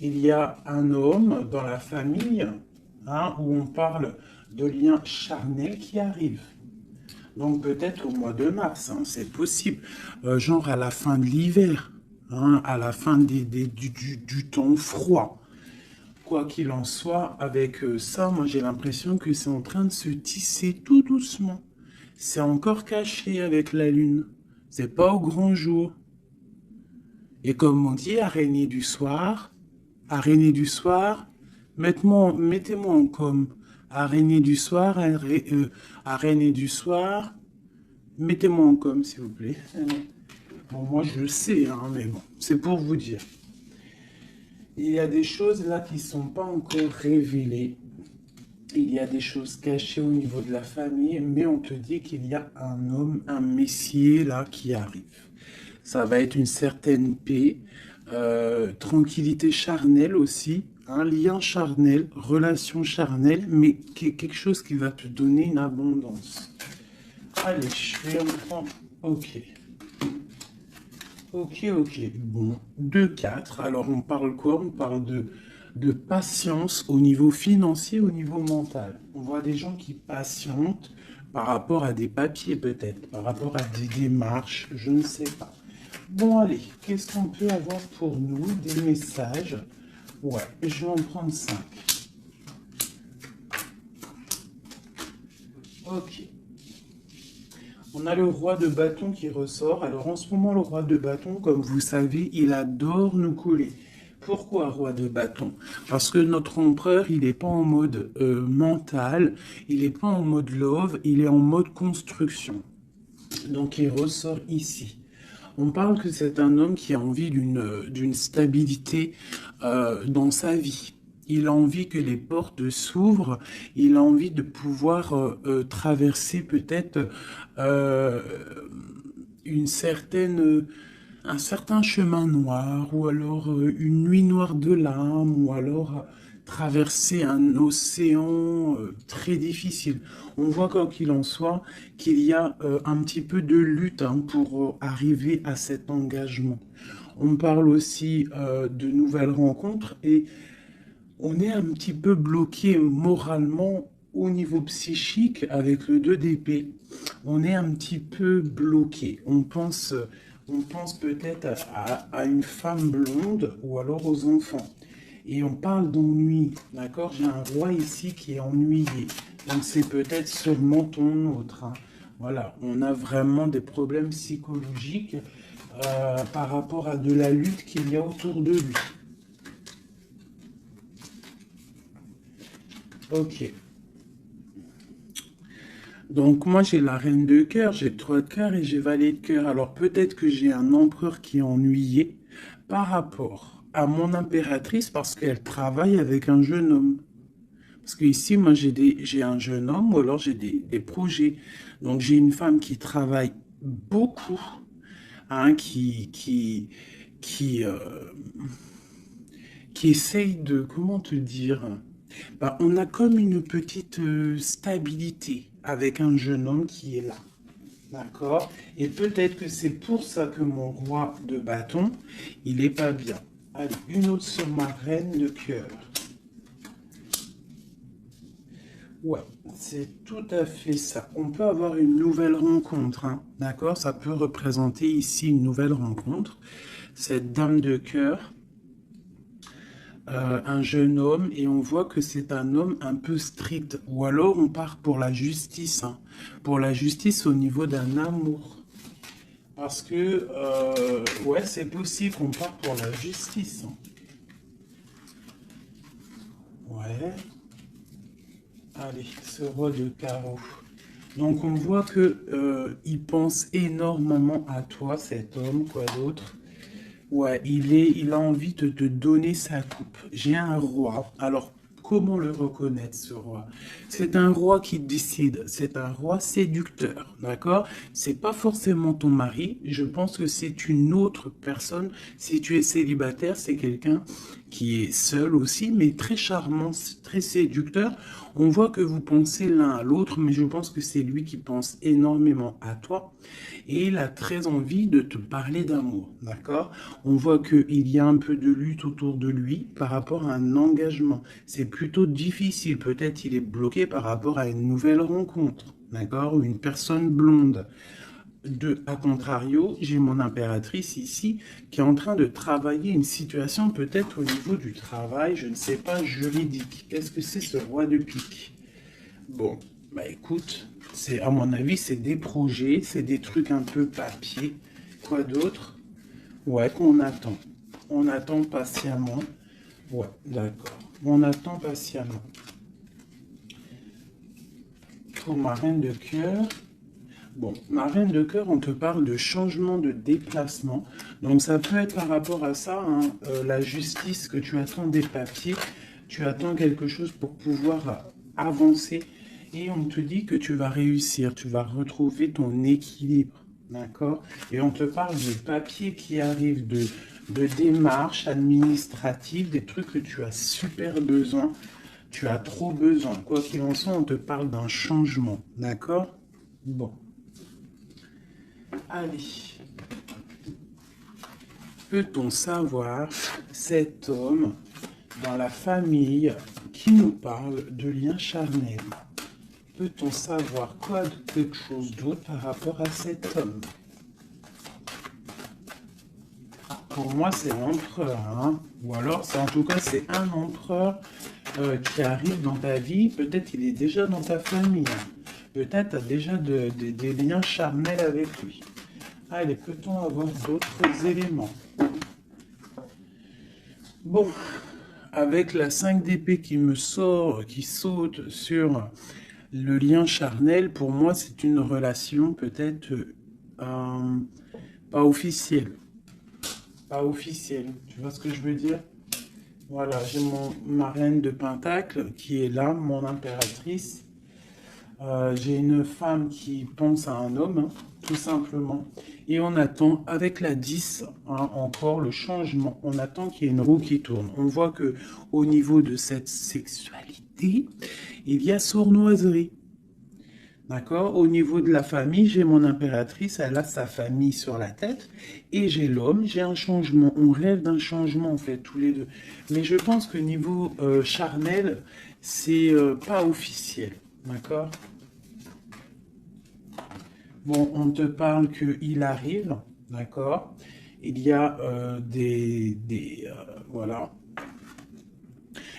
il y a un homme dans la famille, hein, où on parle de liens charnels qui arrivent. Donc peut-être au mois de mars, hein, c'est possible. Genre à la fin de l'hiver, hein, à la fin du temps froid. Quoi qu'il en soit, avec ça, moi j'ai l'impression que c'est en train de se tisser tout doucement. C'est encore caché avec la lune. C'est pas au grand jour. Et comme on dit, araignée du soir, mettez-moi en com. Araignée du soir, araignée du soir, mettez-moi en com, s'il vous plaît. Bon, moi je le sais, hein, mais bon, c'est pour vous dire. Il y a des choses là qui ne sont pas encore révélées. Il y a des choses cachées au niveau de la famille, mais on te dit qu'il y a un homme, un messier là qui arrive. Ça va être une certaine paix, tranquillité charnelle aussi, un lien charnel, relation charnelle, mais quelque chose qui va te donner une abondance. Allez, je vais en prendre. Ok. Ok, ok. Bon, 2, 4. Alors, on parle quoi? On parle de patience au niveau financier, au niveau mental. On voit des gens qui patientent par rapport à des papiers, peut-être, par rapport à des démarches, je ne sais pas. Bon, allez, qu'est-ce qu'on peut avoir pour nous? Des messages. Ouais, je vais en prendre 5. Ok. On a le roi de bâton qui ressort. Alors en ce moment, le roi de bâton, comme vous savez, il adore nous coller. Pourquoi roi de bâton? Parce que notre empereur, il n'est pas en mode mental, il n'est pas en mode love, il est en mode construction. Donc il ressort ici. On parle que c'est un homme qui a envie d'une stabilité dans sa vie. Il a envie que les portes s'ouvrent. Il a envie de pouvoir traverser peut-être euh, une certaine, un certain chemin noir, ou alors une nuit noire de l'âme, ou alors traverser un océan très difficile. On voit quoi qu'il en soit qu'il y a un petit peu de lutte, hein, pour arriver à cet engagement. On parle aussi de nouvelles rencontres et on est un petit peu bloqué moralement au niveau psychique avec le 2 d'épée. On est un petit peu bloqué. On pense peut-être à une femme blonde ou alors aux enfants. Et on parle d'ennui, d'accord? J'ai un roi ici qui est ennuyé. Donc c'est peut-être seulement ton autre, hein. Voilà, on a vraiment des problèmes psychologiques par rapport à de la lutte qu'il y a autour de lui. Ok. Donc moi j'ai la reine de cœur, j'ai le 3 de cœur et j'ai valet de cœur. Alors peut-être que j'ai un empereur qui est ennuyé par rapport à mon impératrice parce qu'elle travaille avec un jeune homme. Parce que ici, moi, j'ai un jeune homme ou alors j'ai des projets. Donc, j'ai une femme qui travaille beaucoup, hein, qui, qui essaye de, comment te dire, bah, on a comme une petite stabilité avec un jeune homme qui est là. D'accord? Et peut-être que c'est pour ça que mon roi de bâton, il est pas bien. Allez, une autre sur ma reine de cœur. Ouais, c'est tout à fait ça. On peut avoir une nouvelle rencontre, hein, d'accord? Ça peut représenter ici une nouvelle rencontre. Cette dame de cœur, un jeune homme, et on voit que c'est un homme un peu strict. Ou alors on part pour la justice, hein, pour la justice au niveau d'un amour. Parce que, ouais, c'est possible qu'on parte pour la justice, hein. Ouais. Allez, ce roi de carreau. Donc on voit que il pense énormément à toi, cet homme, quoi d'autre. Ouais, il a envie de te donner sa coupe. J'ai un roi. Alors, comment le reconnaître, ce roi? C'est un roi qui décide. C'est un roi séducteur, d'accord? C'est pas forcément ton mari. Je pense que c'est une autre personne. Si tu es célibataire, c'est quelqu'un qui est seul aussi, mais très charmant, très séducteur. On voit que vous pensez l'un à l'autre, mais je pense que c'est lui qui pense énormément à toi. Et il a très envie de te parler d'amour, d'accord? On voit qu'il y a un peu de lutte autour de lui par rapport à un engagement. C'est plutôt difficile. Peut-être il est bloqué par rapport à une nouvelle rencontre, d'accord? Ou une personne blonde. À contrario, j'ai mon impératrice ici qui est en train de travailler une situation peut-être au niveau du travail, je ne sais pas, juridique. Qu'est-ce que c'est ce roi de pique? Bon, bah écoute, à mon avis, c'est des projets, c'est des trucs un peu papier. Quoi d'autre? Ouais, qu'on attend. On attend patiemment. Ouais, d'accord. On attend patiemment. Pour ma reine de cœur. Bon, ma reine de cœur, on te parle de changement de déplacement. Donc ça peut être par rapport à ça, hein, la justice, que tu attends des papiers, tu attends quelque chose pour pouvoir avancer. Et on te dit que tu vas réussir, tu vas retrouver ton équilibre. D'accord? Et on te parle des papiers qui arrivent, de démarches administratives, des trucs que tu as super besoin. Tu as trop besoin. Quoi qu'il en soit, on te parle d'un changement. D'accord? Bon. Allez, peut-on savoir cet homme dans la famille qui nous parle de lien charnel? Peut-on savoir quoi de quelque chose d'autre par rapport à cet homme? Pour moi, c'est l'empereur, hein? Ou alors, en tout cas, c'est un empereur qui arrive dans ta vie. Peut-être il est déjà dans ta famille. Peut-être tu as déjà des liens charnels avec lui. Allez, peut-on avoir d'autres éléments? Bon, avec la 5 d'épée qui me sort, qui saute sur le lien charnel, pour moi, c'est une relation peut-être pas officielle. Pas officielle, tu vois ce que je veux dire? Voilà, j'ai ma reine de Pentacle qui est là, mon impératrice. J'ai une femme qui pense à un homme, hein, tout simplement. Et on attend, avec la 10, hein, encore le changement. On attend qu'il y ait une roue qui tourne. On voit que au niveau de cette sexualité, il y a sournoiserie. D'accord? Au niveau de la famille, j'ai mon impératrice, elle a sa famille sur la tête. Et j'ai l'homme, j'ai un changement. On rêve d'un changement, en fait, tous les deux. Mais je pense que niveau charnel, c'est pas officiel. D'accord? Bon, on te parle qu'il arrive, d'accord? Il y a voilà.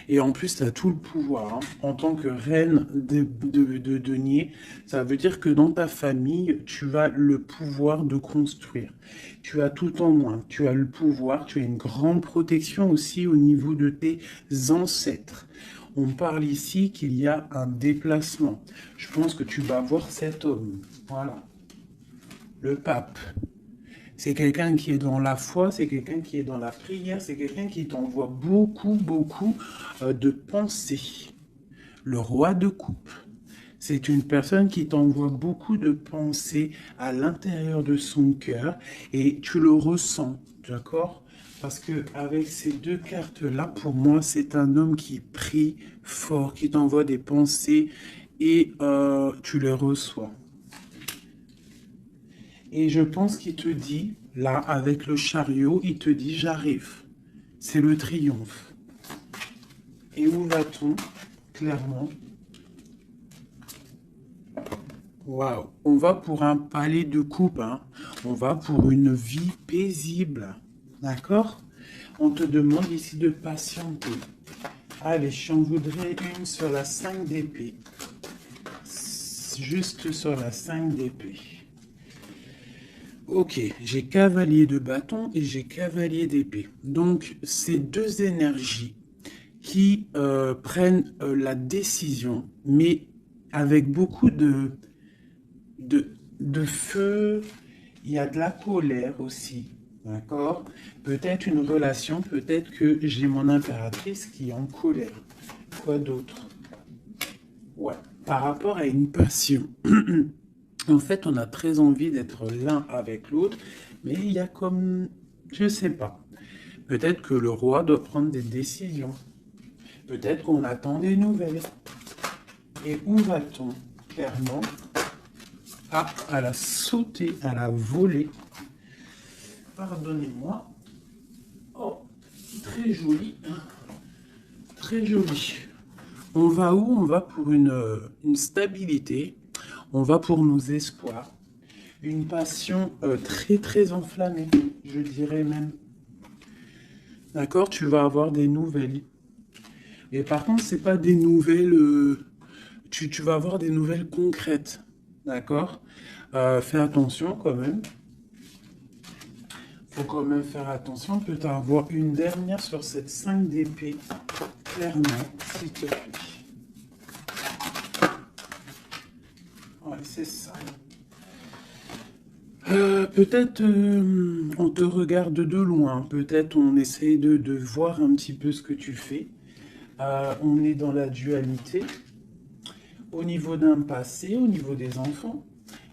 Et en plus, tu as tout le pouvoir, hein. En tant que reine de denier, ça veut dire que dans ta famille, tu as le pouvoir de construire. Tu as tout en moins. Tu as le pouvoir, tu as une grande protection aussi au niveau de tes ancêtres. On parle ici qu'il y a un déplacement. Je pense que tu vas voir cet homme. Voilà. Le pape. C'est quelqu'un qui est dans la foi, c'est quelqu'un qui est dans la prière, c'est quelqu'un qui t'envoie beaucoup, beaucoup de pensées. Le roi de coupe. C'est une personne qui t'envoie beaucoup de pensées à l'intérieur de son cœur et tu le ressens, d'accord? Parce que avec ces deux cartes-là, pour moi, c'est un homme qui prie fort, qui t'envoie des pensées et tu les reçois. Et je pense qu'il te dit, là, avec le chariot, il te dit, j'arrive. C'est le triomphe. Et où va-t-on? Clairement. Waouh. On va pour un palais de coupe, hein. On va pour une vie paisible. D'accord? On te demande ici de patienter. Allez, j'en voudrais une sur la 5 d'épée. Juste sur la 5 d'épée. Ok, j'ai cavalier de bâton et j'ai cavalier d'épée. Donc, ces deux énergies qui prennent la décision, mais avec beaucoup de feu, il y a de la colère aussi, d'accord? Peut-être une relation, peut-être que j'ai mon impératrice qui est en colère. Quoi d'autre? Ouais, par rapport à une passion. En fait, on a très envie d'être l'un avec l'autre, mais il y a comme, je sais pas. Peut-être que le roi doit prendre des décisions. Peut-être qu'on attend des nouvelles. Et où va-t-on? Clairement, ah, elle a sauté, elle a volé. Pardonnez-moi. Oh, très joli. Très joli. On va où? On va pour une stabilité. On va pour nos espoirs. Une passion très très enflammée, je dirais même. D'accord? Tu vas avoir des nouvelles. Et par contre, c'est pas des nouvelles... tu vas avoir des nouvelles concrètes. D'accord? Fais attention quand même. Faut quand même faire attention. Peut-être avoir une dernière sur cette 5 d'épée. Clairement, s'il te plaît. Ouais, c'est ça. Peut-être on te regarde de loin, peut-être on essaye de voir un petit peu ce que tu fais. On est dans la dualité au niveau d'un passé, au niveau des enfants.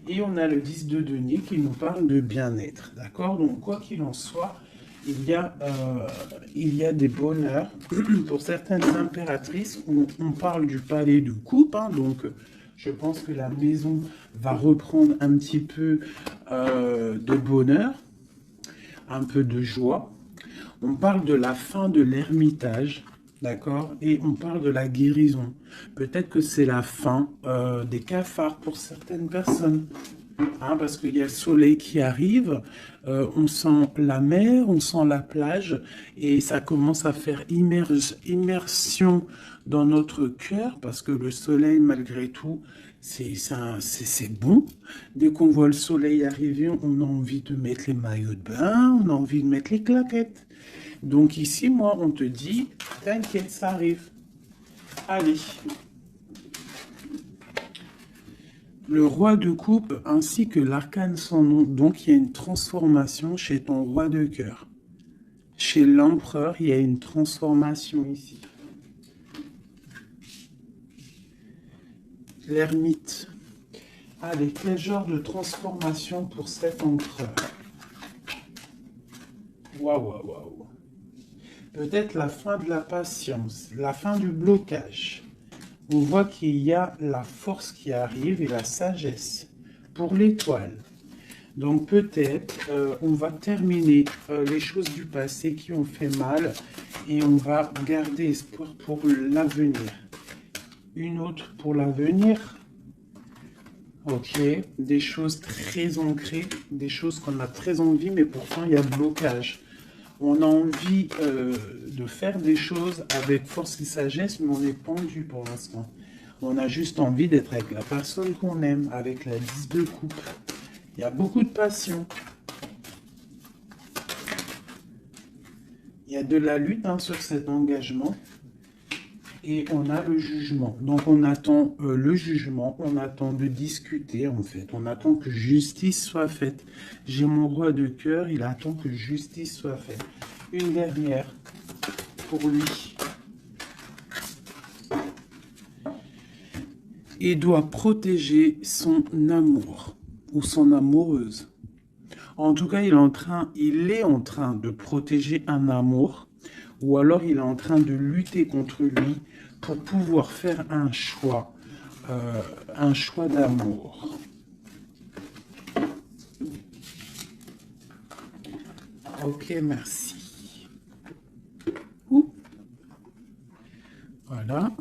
Et on a le 10 de denier qui nous parle de bien-être. D'accord? Donc quoi qu'il en soit, il y a des bonheurs. Pour certaines impératrices, on parle du palais de coupe, hein, donc je pense que la maison va reprendre un petit peu de bonheur, un peu de joie. On parle de la fin de l'ermitage, d'accord? Et on parle de la guérison. Peut-être que c'est la fin des cafards pour certaines personnes. Hein, parce qu'il y a le soleil qui arrive, on sent la mer, on sent la plage, et ça commence à faire immersion dans notre cœur, parce que le soleil, malgré tout, c'est bon. Dès qu'on voit le soleil arriver, on a envie de mettre les maillots de bain, on a envie de mettre les claquettes. Donc ici, moi, on te dit, t'inquiète, ça arrive. Allez. Le roi de coupe ainsi que l'arcane sans nom. Donc, il y a une transformation chez ton roi de cœur. Chez l'empereur, il y a une transformation ici. L'ermite. Allez, quel genre de transformation pour cet empereur? Waouh, waouh, waouh. Peut-être la fin de la patience, la fin du blocage. On voit qu'il y a la force qui arrive et la sagesse pour l'étoile. Donc peut-être on va terminer les choses du passé qui ont fait mal et on va garder espoir pour l'avenir. Une autre pour l'avenir. Ok, des choses très ancrées, des choses qu'on a très envie, mais pourtant il y a blocage. On a envie de faire des choses avec force et sagesse, mais on est pendu pour l'instant. On a juste envie d'être avec la personne qu'on aime, avec la 10 de coupe. Il y a beaucoup de passion. Il y a de la lutte sur cet engagement. Et on a le jugement. Donc on attend le jugement, on attend de discuter en fait. On attend que justice soit faite. J'ai mon roi de cœur, il attend que justice soit faite. Une dernière pour lui. Il doit protéger son amour ou son amoureuse. En tout cas, il est en train de protéger un amour ou alors il est en train de lutter contre lui pour pouvoir faire un choix d'amour. Ok, merci. Ouh. Voilà.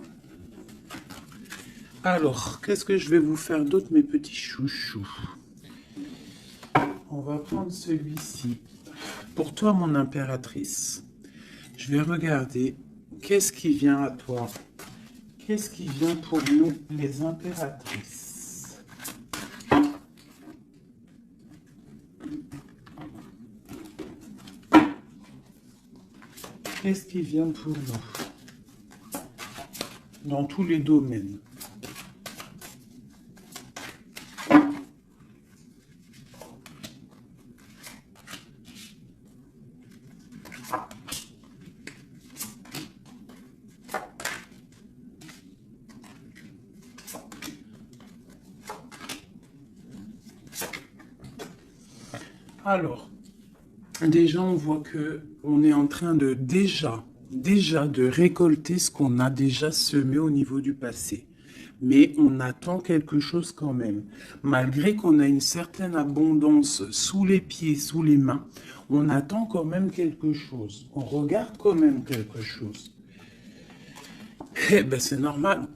Alors, qu'est-ce que je vais vous faire d'autre, mes petits chouchous? On va prendre celui-ci. Pour toi, mon impératrice, je vais regarder qu'est-ce qui vient à toi. Qu'est-ce qui vient pour nous, les impératrices? Qu'est-ce qui vient pour nous? Dans tous les domaines. Alors, Déjà, on voit que on est en train de déjà de récolter ce qu'on a déjà semé au niveau du passé. Mais on attend quelque chose quand même. Malgré qu'on a une certaine abondance sous les pieds, sous les mains, on attend quand même quelque chose. On regarde quand même quelque chose. Eh ben, c'est normal.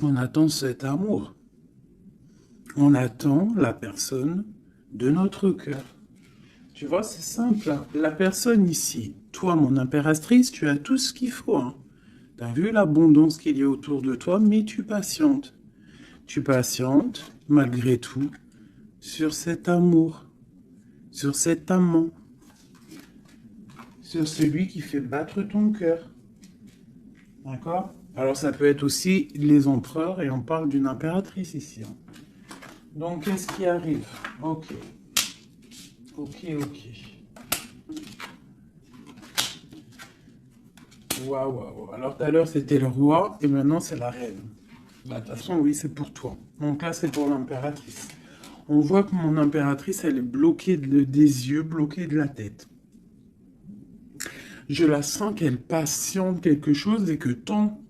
On attend cet amour. On attend la personne de notre cœur. Tu vois, c'est simple, hein. La personne ici, toi, mon impératrice, tu as tout ce qu'il faut, hein. Tu as vu l'abondance qu'il y a autour de toi, mais tu patientes. Tu patientes, malgré tout, sur cet amour, sur cet amant, sur celui qui fait battre ton cœur. D'accord? Alors, ça peut être aussi les empereurs, et on parle d'une impératrice ici, hein. Donc, qu'est-ce qui arrive? Ok. Ok, ok. Waouh, waouh. Alors, tout à l'heure, c'était le roi, et maintenant, c'est la reine. Bah, de toute façon, oui, c'est pour toi. Donc là, c'est pour l'impératrice. On voit que mon impératrice, elle est bloquée des yeux, bloquée de la tête. Je la sens qu'elle patiente quelque chose et que tant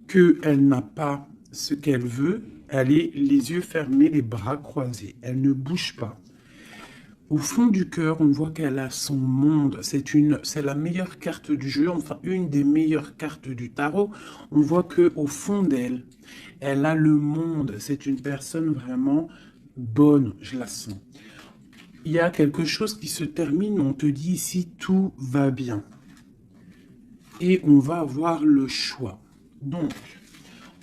qu'elle n'a pas ce qu'elle veut, elle est les yeux fermés, les bras croisés. Elle ne bouge pas. Au fond du cœur, on voit qu'elle a son monde. C'est la meilleure carte du jeu, enfin une des meilleures cartes du tarot. On voit que au fond d'elle, elle a le monde. C'est une personne vraiment bonne, je la sens. Il y a quelque chose qui se termine, on te dit ici, tout va bien. Et on va avoir le choix. Donc,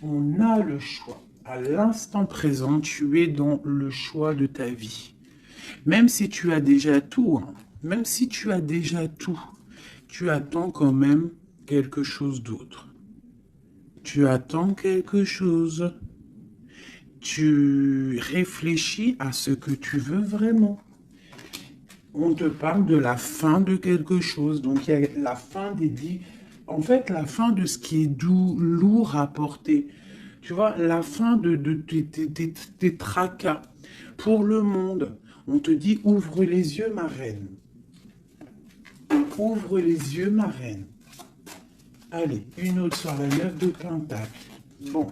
on a le choix. À l'instant présent, tu es dans le choix de ta vie. Même si tu as déjà tout, hein, même si tu as déjà tout, tu attends quand même quelque chose d'autre. Tu attends quelque chose. Tu réfléchis à ce que tu veux vraiment. On te parle de la fin de quelque chose. Donc, il y a la fin des dix. En fait, la fin de ce qui est doux, lourd à porter. Tu vois, la fin de tes tracas pour le monde. On te dit, ouvre les yeux, ma reine. Ouvre les yeux, ma reine. Allez, une autre sur la 9 de Pentacle. Bon.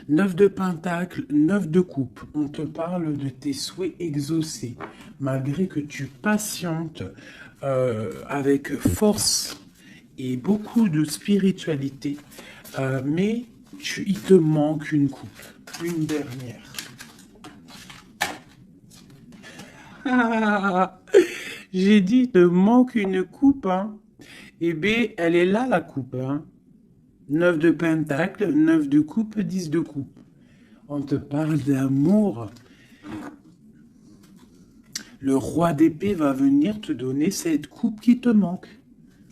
9 de Pentacle, 9 de coupe. On te parle de tes souhaits exaucés. Malgré que tu patientes avec force et beaucoup de spiritualité. Mais il te manque une coupe. Une dernière. Ah, j'ai dit, il te manque une coupe, hein. Eh bien, elle est là, la coupe, hein. 9 de pentacle, 9 de coupe, 10 de coupe. On te parle d'amour. Le roi d'épée va venir te donner cette coupe qui te manque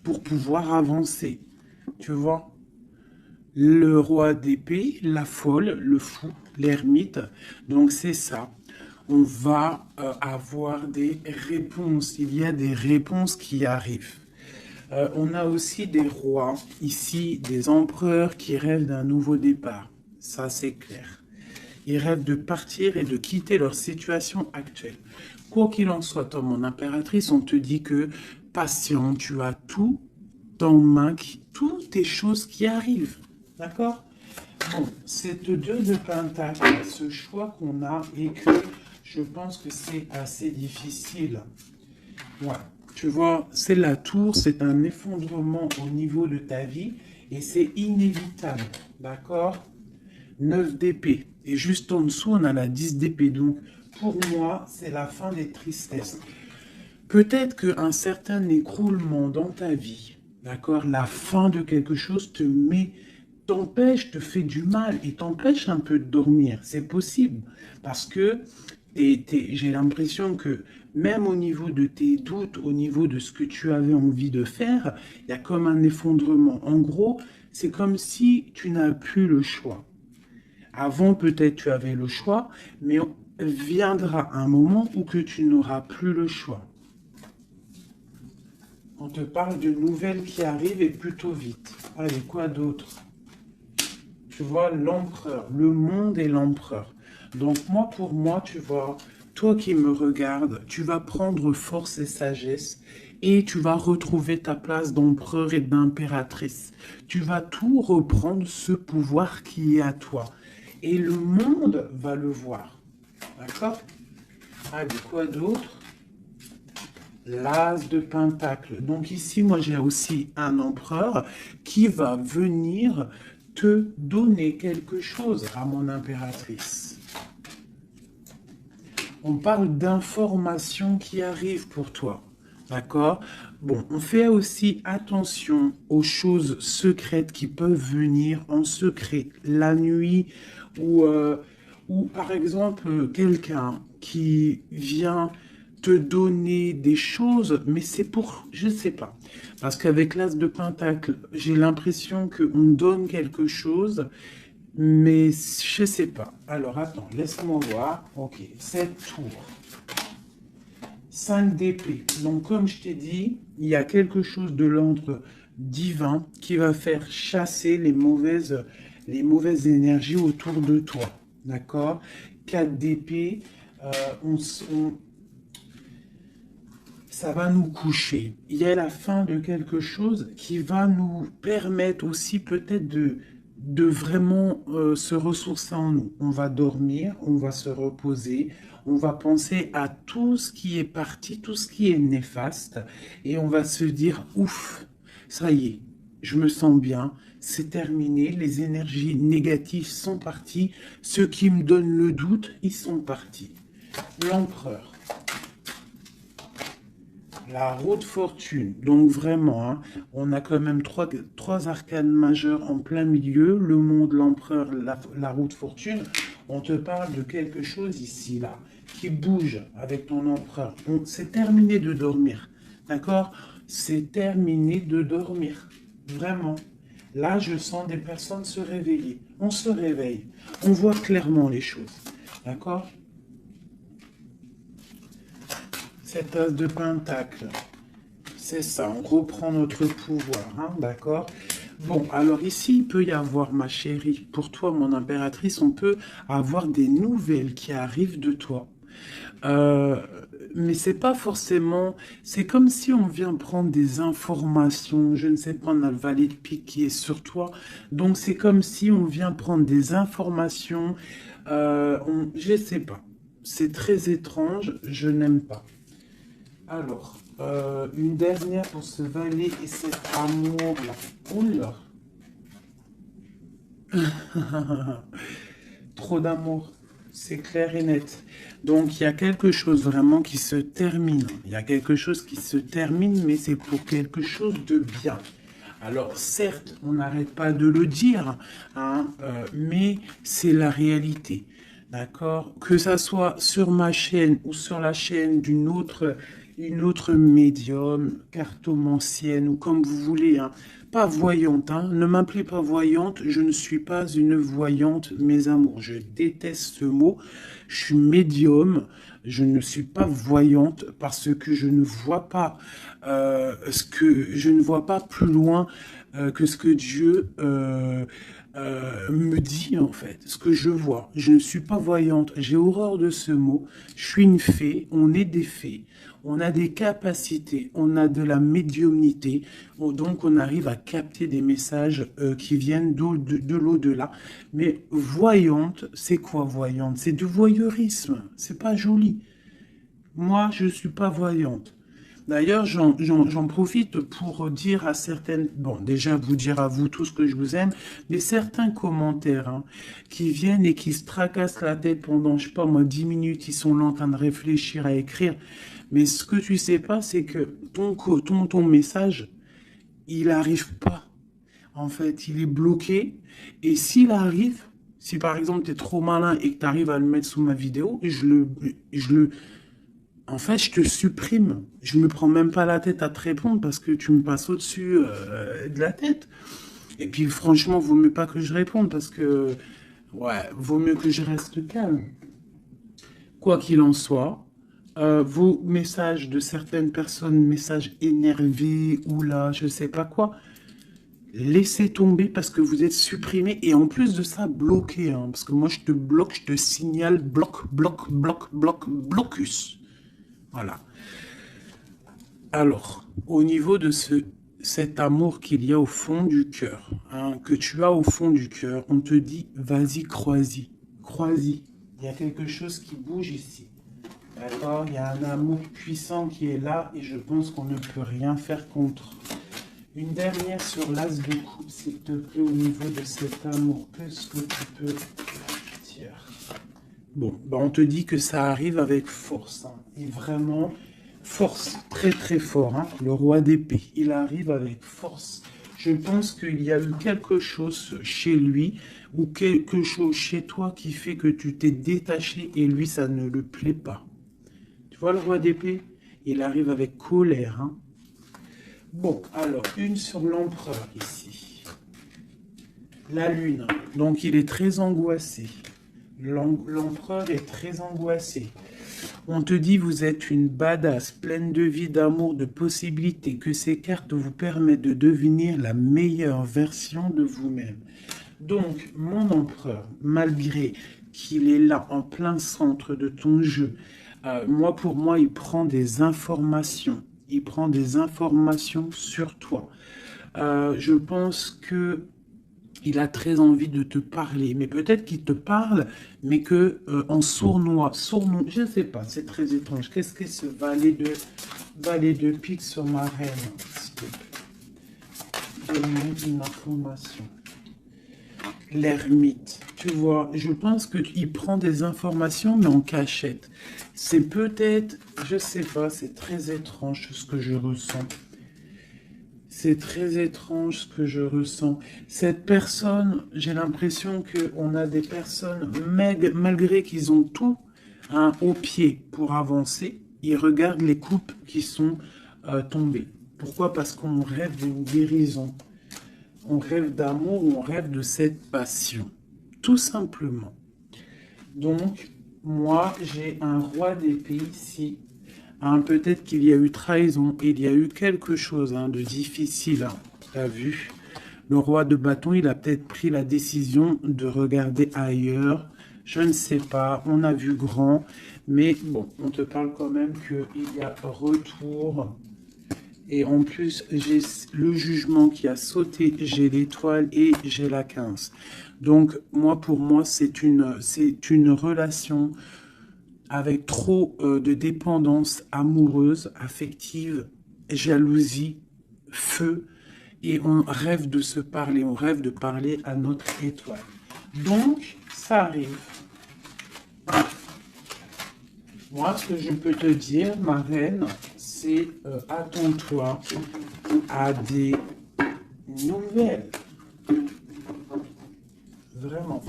pour pouvoir avancer. Tu vois? Le roi d'épée, la folle, le fou, l'ermite. Donc, c'est ça. On va avoir des réponses. Il y a des réponses qui arrivent. On a aussi des rois, ici, des empereurs qui rêvent d'un nouveau départ. Ça, c'est clair. Ils rêvent de partir et de quitter leur situation actuelle. Quoi qu'il en soit, toi, mon impératrice, on te dit que patient, tu as tout en main, toutes tes choses qui arrivent. D'accord? Bon, cette 2 de pentacle, ce choix qu'on a et que je pense que c'est assez difficile. Ouais. Tu vois, c'est la tour, c'est un effondrement au niveau de ta vie et c'est inévitable. D'accord? 9 d'épée. Et juste en dessous, on a la 10 d'épée. Donc, pour moi, c'est la fin des tristesses. Peut-être qu'un certain écroulement dans ta vie, d'accord, la fin de quelque chose t'empêche, te fait du mal et t'empêche un peu de dormir. C'est possible parce que j'ai l'impression que même au niveau de tes doutes, au niveau de ce que tu avais envie de faire, il y a comme un effondrement. En gros, c'est comme si tu n'as plus le choix. Avant, peut-être tu avais le choix, mais viendra un moment où que tu n'auras plus le choix. On te parle de nouvelles qui arrivent et plutôt vite. Allez, quoi d'autre? Tu vois, l'empereur, le monde et l'empereur. Donc moi, pour moi, tu vois, toi qui me regardes, tu vas prendre force et sagesse et tu vas retrouver ta place d'empereur et d'impératrice. Tu vas tout reprendre ce pouvoir qui est à toi. Et le monde va le voir. D'accord? Allez, quoi d'autre? L'as de pentacle. Donc ici, moi, j'ai aussi un empereur qui va venir te donner quelque chose à mon impératrice. On parle d'informations qui arrivent pour toi. D'accord? Bon, on fait aussi attention aux choses secrètes qui peuvent venir en secret la nuit ou par exemple quelqu'un qui vient te donner des choses, mais c'est pour, je sais pas. Parce qu'avec l'as de pentacle, j'ai l'impression qu'on donne quelque chose, mais je sais pas. Alors attends, laisse-moi voir. Ok, 7 tours. 5 d'épée. Donc comme je t'ai dit, il y a quelque chose de l'ordre divin qui va faire chasser les mauvaises énergies autour de toi. D'accord? 4 d'épée, ça va nous coucher. Il y a la fin de quelque chose qui va nous permettre aussi peut-être de vraiment se ressourcer en nous. On va dormir, on va se reposer, on va penser à tout ce qui est parti, tout ce qui est néfaste, et on va se dire, ouf, ça y est, je me sens bien, c'est terminé, les énergies négatives sont parties, ceux qui me donnent le doute, ils sont partis. L'empereur. La roue de fortune, donc vraiment, hein, on a quand même trois arcanes majeures en plein milieu, le monde, l'empereur, la roue de fortune. On te parle de quelque chose ici, là, qui bouge avec ton empereur. C'est terminé de dormir, d'accord? C'est terminé de dormir, vraiment. Là, je sens des personnes se réveiller. On se réveille, on voit clairement les choses, d'accord? Cet as de pentacle, c'est ça, on reprend notre pouvoir, hein, d'accord? Bon, alors ici, il peut y avoir, ma chérie, pour toi, mon impératrice, on peut avoir des nouvelles qui arrivent de toi. Mais c'est pas forcément, c'est comme si on vient prendre des informations, je ne sais pas, on a le valet de pique qui est sur toi, donc c'est comme si on vient prendre des informations, je sais pas, c'est très étrange, je n'aime pas. Alors, une dernière pour ce valet et cet amour-là. Oula. Trop d'amour, c'est clair et net. Donc, il y a quelque chose vraiment qui se termine. Il y a quelque chose qui se termine, mais c'est pour quelque chose de bien. Alors, certes, on n'arrête pas de le dire, hein, mais c'est la réalité. D'accord? Que ça soit sur ma chaîne ou sur la chaîne une autre médium, cartomancienne ou comme vous voulez, hein. Pas voyante, hein. Ne m'appelez pas voyante, je ne suis pas une voyante, mes amours. Je déteste ce mot. Je suis médium, je ne suis pas voyante parce que je ne vois pas je ne vois pas plus loin que ce que Dieu me dit en fait, ce que je vois. Je ne suis pas voyante, j'ai horreur de ce mot. Je suis une fée, on est des fées, on a des capacités, on a de la médiumnité, donc on arrive à capter des messages qui viennent de l'au-delà. Mais voyante, c'est quoi voyante? C'est du voyeurisme, c'est pas joli. Moi, je ne suis pas voyante. D'ailleurs, j'en profite pour dire à certaines, bon, déjà vous dire à vous tous que je vous aime, mais certains commentaires hein, qui viennent et qui se tracassent la tête pendant, je sais pas moi, 10 minutes, ils sont là en train de réfléchir à écrire. Mais ce que tu sais pas, c'est que ton message, il n'arrive pas. En fait, il est bloqué. Et s'il arrive, si par exemple tu es trop malin et que tu arrives à le mettre sous ma vidéo, en fait, je te supprime. Je me prends même pas la tête à te répondre parce que tu me passes au-dessus de la tête. Et puis, franchement, vaut mieux pas que je réponde parce que, ouais, vaut mieux que je reste calme. Quoi qu'il en soit, vos messages de certaines personnes, messages énervés ou là, je sais pas quoi, laissez tomber parce que vous êtes supprimé et en plus de ça, bloqué. Hein, parce que moi, je te bloque, je te signale bloc, bloc, bloc, bloc, blocus. Voilà. Alors, au niveau de cet amour qu'il y a au fond du cœur, hein, que tu as au fond du cœur, on te dit, vas-y, crois-y, crois-y. Il y a quelque chose qui bouge ici. D'accord? Il y a un amour puissant qui est là et je pense qu'on ne peut rien faire contre. Une dernière sur l'as de coupe, s'il te plaît, au niveau de cet amour. Qu'est-ce que tu peux dire? Bon, bah on te dit que ça arrive avec force. Hein, et vraiment, force, très très fort. Hein, le roi d'épée, il arrive avec force. Je pense qu'il y a eu quelque chose chez lui ou quelque chose chez toi qui fait que tu t'es détaché et lui, ça ne le plaît pas. Tu vois le roi d'épée? Il arrive avec colère. Hein. Bon, alors, une sur l'empereur ici. La lune. Donc, il est très angoissé. L'empereur est très angoissé. On te dit, vous êtes une badass, pleine de vie, d'amour, de possibilités, que ces cartes vous permettent de devenir la meilleure version de vous-même. Donc, mon empereur, malgré qu'il est là en plein centre de ton jeu, pour moi, il prend des informations. Il prend des informations sur toi. Je pense que il a très envie de te parler, mais peut-être qu'il te parle, mais que en sournois, je ne sais pas, c'est très étrange. Qu'est-ce que ce valet de pique sur ma reine, s'il te plaît? Donne-moi une information. L'ermite, tu vois, je pense qu'il prend des informations, mais en cachette. C'est peut-être, je sais pas, c'est très étrange ce que je ressens. C'est très étrange ce que je ressens. Cette personne, j'ai l'impression qu'on a des personnes, malgré qu'ils ont tout hein, au pied pour avancer, ils regardent les coupes qui sont tombées. Pourquoi? Parce qu'on rêve d'une guérison. On rêve d'amour, on rêve de cette passion. Tout simplement. Donc, moi, j'ai un roi d'épée ici. Hein, peut-être qu'il y a eu trahison, il y a eu quelque chose hein, de difficile. Hein, tu as vu? Le roi de bâton, il a peut-être pris la décision de regarder ailleurs. Je ne sais pas, on a vu grand. Mais bon, on te parle quand même qu'il y a retour. Et en plus, j'ai le jugement qui a sauté, j'ai l'étoile et j'ai la 15. Donc, pour moi, c'est une relation avec trop de dépendance amoureuse, affective, jalousie, feu. Et on rêve de se parler, on rêve de parler à notre étoile. Donc, ça arrive. Moi, ce que je peux te dire, ma reine, c'est attends-toi à des nouvelles. Vraiment.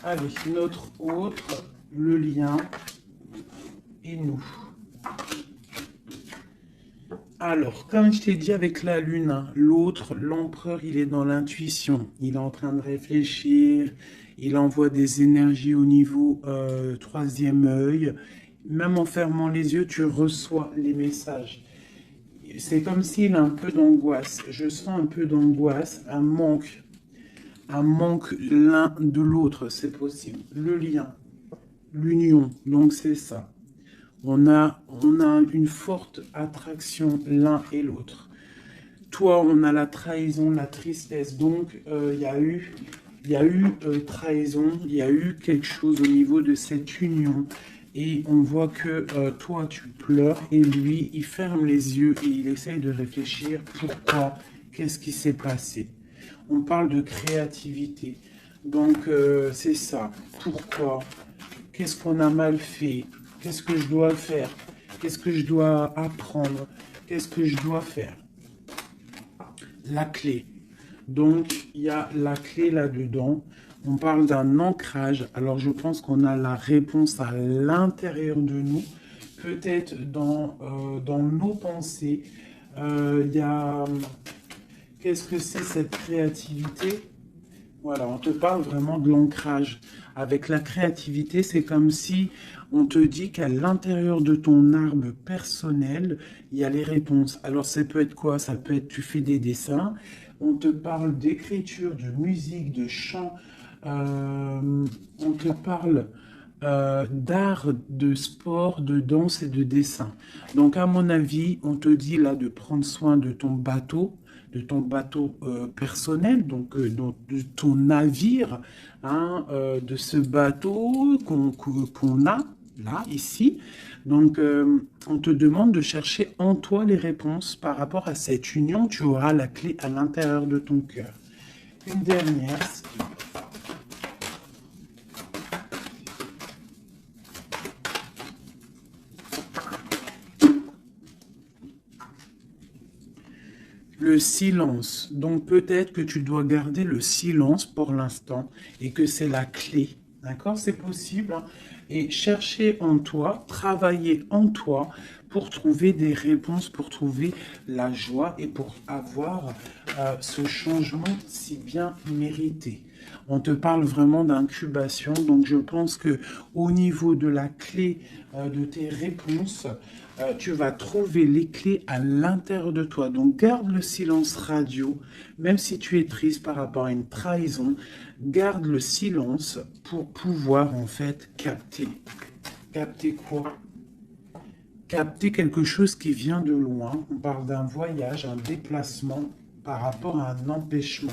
Allez, notre autre, le lien et nous. Alors, comme je t'ai dit avec la lune, hein, l'autre, l'empereur, il est dans l'intuition. Il est en train de réfléchir, il envoie des énergies au niveau troisième œil. Même en fermant les yeux, tu reçois les messages. C'est comme s'il a un peu d'angoisse. Je sens un peu d'angoisse, un manque l'un de l'autre, c'est possible. Le lien, l'union, donc c'est ça. On a une forte attraction l'un et l'autre. Toi, on a la trahison, la tristesse. Donc, il y a eu trahison, il y a eu quelque chose au niveau de cette union. Et on voit que toi, tu pleures et lui, il ferme les yeux et il essaye de réfléchir. Pourquoi? Qu'est-ce qui s'est passé? On parle de créativité. Donc, c'est ça. Pourquoi? Qu'est-ce qu'on a mal fait? Qu'est-ce que je dois faire? Qu'est-ce que je dois apprendre? Qu'est-ce que je dois faire? La clé. Donc, il y a la clé là-dedans. On parle d'un ancrage. Alors, je pense qu'on a la réponse à l'intérieur de nous. Peut-être dans nos pensées. Il y a... Qu'est-ce que c'est cette créativité? Voilà, on te parle vraiment de l'ancrage. Avec la créativité, c'est comme si on te dit qu'à l'intérieur de ton arbre personnel, il y a les réponses. Alors, ça peut être quoi? Ça peut être, tu fais des dessins, on te parle d'écriture, de musique, de chant, on te parle d'art, de sport, de danse et de dessin. Donc, à mon avis, on te dit là de prendre soin de ton bateau personnel, donc de ton navire, hein, de ce bateau qu'on a là, ici. Donc, on te demande de chercher en toi les réponses par rapport à cette union. Tu auras la clé à l'intérieur de ton cœur. Une dernière. Le silence. Donc peut-être que tu dois garder le silence pour l'instant et que c'est la clé. D'accord? C'est possible, hein. Et chercher en toi, travailler en toi pour trouver des réponses, pour trouver la joie et pour avoir ce changement si bien mérité. On te parle vraiment d'incubation, donc je pense que au niveau de la clé de tes réponses, tu vas trouver les clés à l'intérieur de toi. Donc garde le silence radio, même si tu es triste par rapport à une trahison, garde le silence pour pouvoir en fait capter. Capter quoi? Capter quelque chose qui vient de loin. On parle d'un voyage, un déplacement par rapport à un empêchement.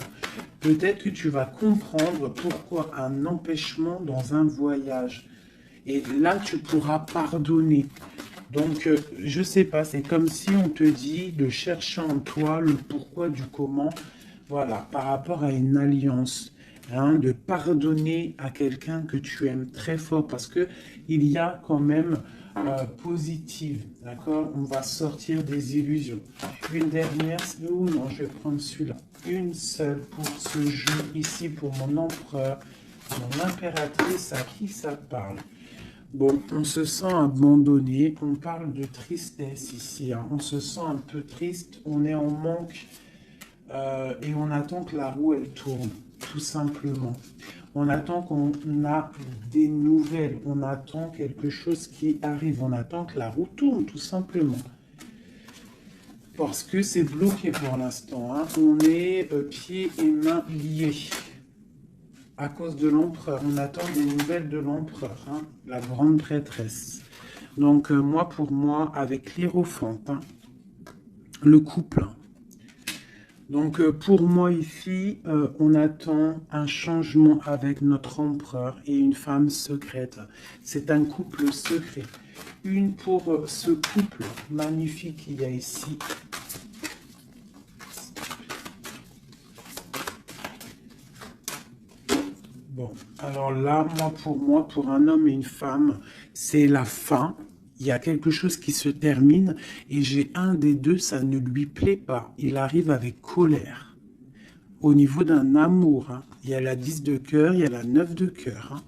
Peut-être que tu vas comprendre pourquoi un empêchement dans un voyage. Et là, tu pourras pardonner. Donc, je sais pas, c'est comme si on te dit de chercher en toi le pourquoi du comment, voilà, par rapport à une alliance, hein, de pardonner à quelqu'un que tu aimes très fort, parce que il y a quand même positive, d'accord? On va sortir des illusions. Une dernière, ou non, je vais prendre celui-là. Une seule pour ce jeu ici, pour mon empereur, mon impératrice, à qui ça parle? Bon, on se sent abandonné, on parle de tristesse ici, hein. On se sent un peu triste, on est en manque et on attend que la roue elle tourne, tout simplement. On attend qu'on a des nouvelles, on attend quelque chose qui arrive, on attend que la roue tourne, tout simplement. Parce que c'est bloqué pour l'instant, hein. On est pieds et mains liés. À cause de l'empereur, on attend des nouvelles de l'empereur, hein, la grande prêtresse. Donc moi, pour moi, avec l'Hiérophante, hein, le couple. Donc pour moi ici, on attend un changement avec notre empereur et une femme secrète. C'est un couple secret. Une pour ce couple magnifique qu'il y a ici. Bon, alors là, moi, pour un homme et une femme, c'est la fin. Il y a quelque chose qui se termine et j'ai un des deux, ça ne lui plaît pas. Il arrive avec colère. Au niveau d'un amour, hein. Il y a la 10 de cœur, il y a la 9 de cœur, hein.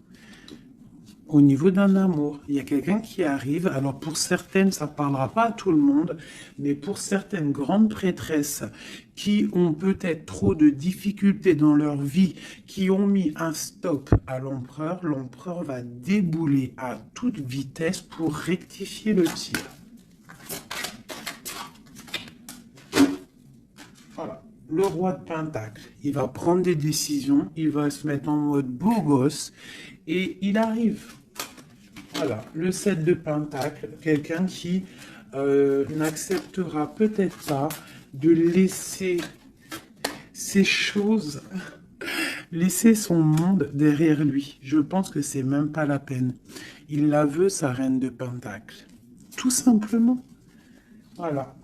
Au niveau d'un amour, il y a quelqu'un qui arrive. Alors pour certaines, ça ne parlera pas à tout le monde, mais pour certaines grandes prêtresses qui ont peut-être trop de difficultés dans leur vie, qui ont mis un stop à l'empereur, l'empereur va débouler à toute vitesse pour rectifier le tir. Voilà. Le roi de Pentacle, il va prendre des décisions, il va se mettre en mode beau gosse et il arrive. Voilà, le 7 de Pentacle, quelqu'un qui n'acceptera peut-être pas de laisser ces choses, laisser son monde derrière lui. Je pense que c'est même pas la peine. Il la veut, sa reine de Pentacle. Tout simplement. Voilà.